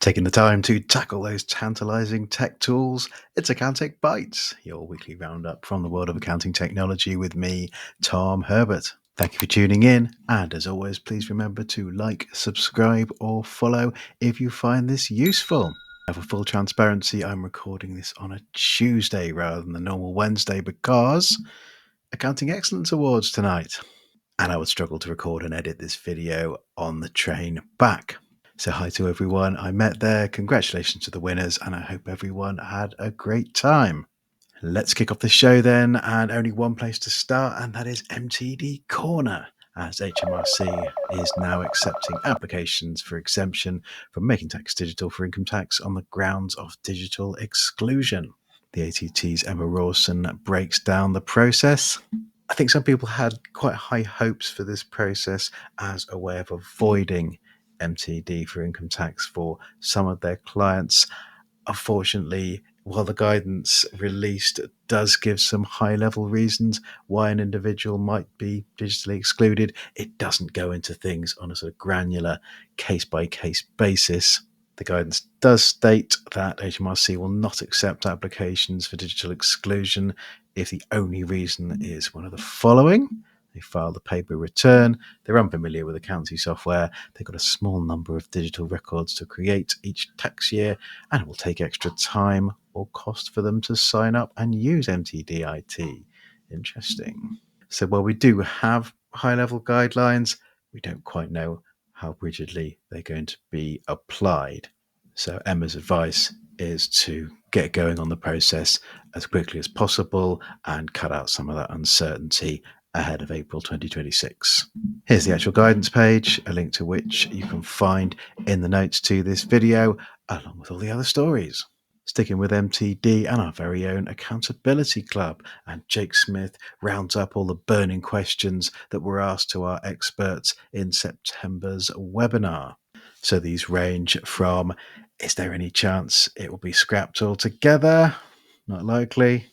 Taking the time to tackle those tantalizing tech tools, it's Accountech Bytes, your weekly roundup from the world of accounting technology with me, Tom Herbert. Thank you for tuning in, and as always, please remember to like, subscribe, or follow if you find this useful. Now, for full transparency, I'm recording this on a Tuesday rather than the normal Wednesday because Accounting Excellence Awards tonight, and I would struggle to record and edit this video on the train back. So hi to everyone I met there, congratulations to the winners, and I hope everyone had a great time. Let's kick off the show then, and only one place to start, and that is MTD Corner, as HMRC is now accepting applications for exemption from making tax digital for income tax on the grounds of digital exclusion. The ATT's Emma Rawson breaks down the process. I think some people had quite high hopes for this process as a way of avoiding MTD for income tax for some of their clients. Unfortunately, while the guidance released does give some high-level reasons why an individual might be digitally excluded, it doesn't go into things on a sort of granular case-by-case basis. The guidance does state that HMRC will not accept applications for digital exclusion if the only reason is one of the following. They filed a paper return, they're unfamiliar with accounting software, they've got a small number of digital records to create each tax year, and it will take extra time or cost for them to sign up and use MTD-IT. Interesting. So while we do have high-level guidelines, we don't quite know how rigidly they're going to be applied. So Emma's advice is to get going on the process as quickly as possible and cut out some of that uncertainty ahead of April 2026. Here's the actual guidance page, a link to which you can find in the notes to this video, along with all the other stories. Sticking with MTD and our very own Accountability Club, and Jake Smith rounds up all the burning questions that were asked to our experts in September's webinar. So these range from, is there any chance it will be scrapped altogether? Not likely.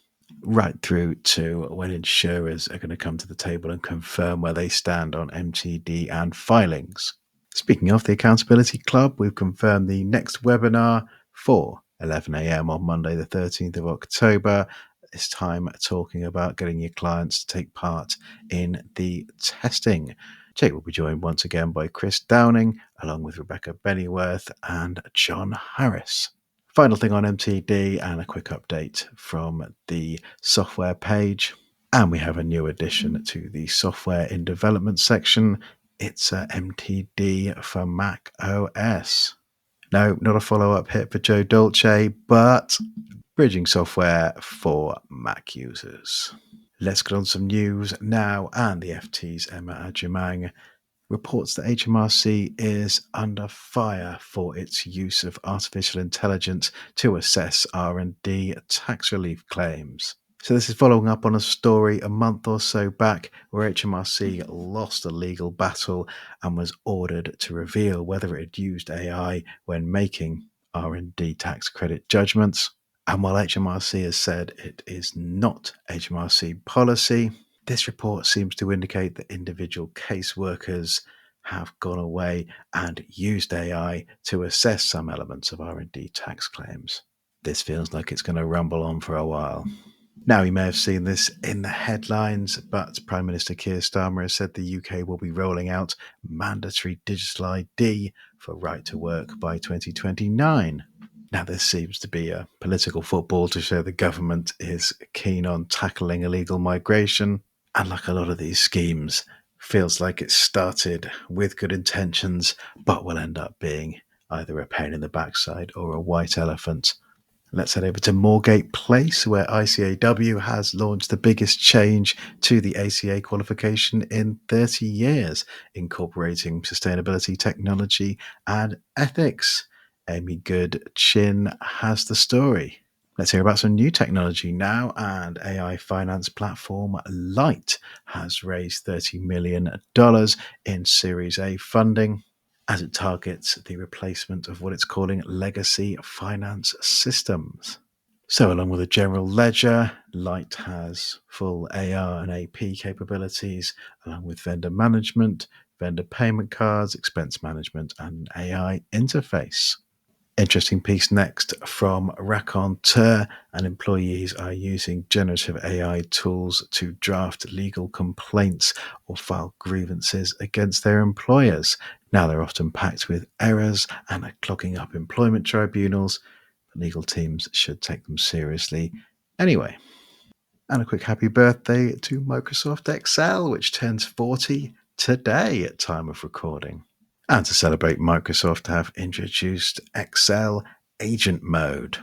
Right through to when insurers are going to come to the table and confirm where they stand on MTD and filings. Speaking of the Accountability Club, we've confirmed the next webinar for 11 a.m. on Monday, the 13th of October. This time talking about getting your clients to take part in the testing. Jake will be joined once again by Chris Downing, along with Rebecca Bennyworth and John Harris. Final thing on MTD and a quick update from the software page. And we have a new addition to the software in development section. It's MTD for Mac OS. No, not a follow-up hit for Joe Dolce, but bridging software for Mac users. Let's get on some news now, and the FT's Emma Ajimang reports that HMRC is under fire for its use of artificial intelligence to assess R&D tax relief claims. So this is following up on a story a month or so back where HMRC lost a legal battle and was ordered to reveal whether it had used AI when making R&D tax credit judgments. And while HMRC has said it is not HMRC policy, this report seems to indicate that individual caseworkers have gone away and used AI to assess some elements of R&D tax claims. This feels like it's going to rumble on for a while. Now, you may have seen this in the headlines, but Prime Minister Keir Starmer has said the UK will be rolling out mandatory digital ID for right to work by 2029. Now, this seems to be a political football to show the government is keen on tackling illegal migration. And like a lot of these schemes, feels like it started with good intentions, but will end up being either a pain in the backside or a white elephant. Let's head over to Moorgate Place, where ICAW has launched the biggest change to the ACA qualification in 30 years, incorporating sustainability, technology, and ethics. Amy Good-Chin has the story. Let's hear about some new technology now, and AI finance platform Light has raised $30 million in Series A funding as it targets the replacement of what it's calling legacy finance systems. So along with a general ledger, Light has full AR and AP capabilities, along with vendor management, vendor payment cards, expense management, and an AI interface. Interesting piece next from Raconteur, and employees are using generative AI tools to draft legal complaints or file grievances against their employers. Now they're often packed with errors and are clogging up employment tribunals. But legal teams should take them seriously anyway. And a quick happy birthday to Microsoft Excel, which turns 40 today at time of recording. And to celebrate, Microsoft have introduced Excel Agent Mode.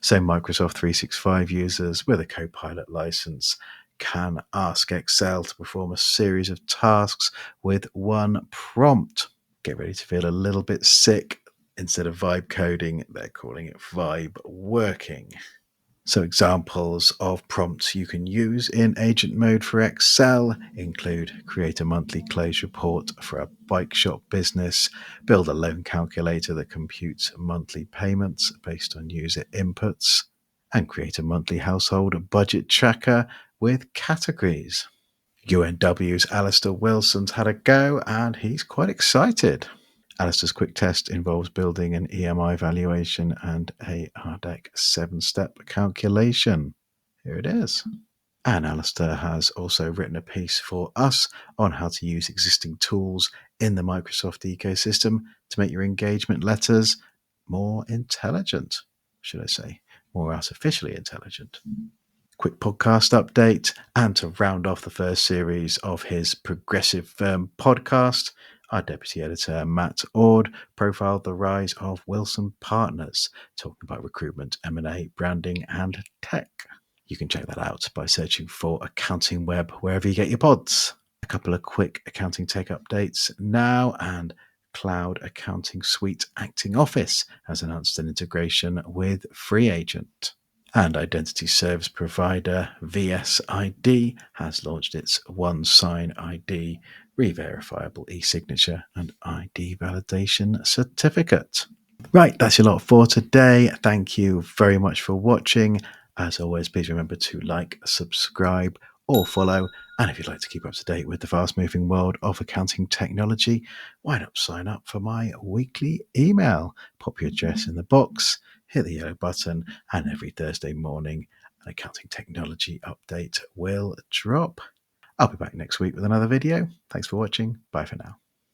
So Microsoft 365 users with a Copilot license can ask Excel to perform a series of tasks with one prompt. Get ready to feel a little bit sick. Instead of vibe coding, they're calling it vibe working. So examples of prompts you can use in agent mode for Excel include create a monthly close report for a bike shop business, build a loan calculator that computes monthly payments based on user inputs, and create a monthly household budget tracker with categories. UNW's Alistair Wilson's had a go and he's quite excited. Alistair's quick test involves building an EMI valuation and a RDEC 7-step calculation. Here it is. And Alistair has also written a piece for us on how to use existing tools in the Microsoft ecosystem to make your engagement letters more intelligent, should I say, more artificially intelligent. Quick podcast update, and to round off the first series of his Progressive Firm podcast, our deputy editor Matt Ord profiled the rise of Wilson Partners, talking about recruitment, M&A, branding, and tech. You can check that out by searching for Accounting Web wherever you get your pods. A couple of quick accounting tech updates now, and Cloud Accounting Suite Acting Office has announced an integration with FreeAgent. And identity service provider VSID has launched its One Sign ID re-verifiable e-signature and ID validation certificate. Right, that's your lot for today. Thank you very much for watching. As always, please remember to like, subscribe, or follow. And if you'd like to keep up to date with the fast-moving world of accounting technology, why not sign up for my weekly email? Pop your address in the box, hit the yellow button, and every Thursday morning, an accounting technology update will drop. I'll be back next week with another video. Thanks for watching. Bye for now.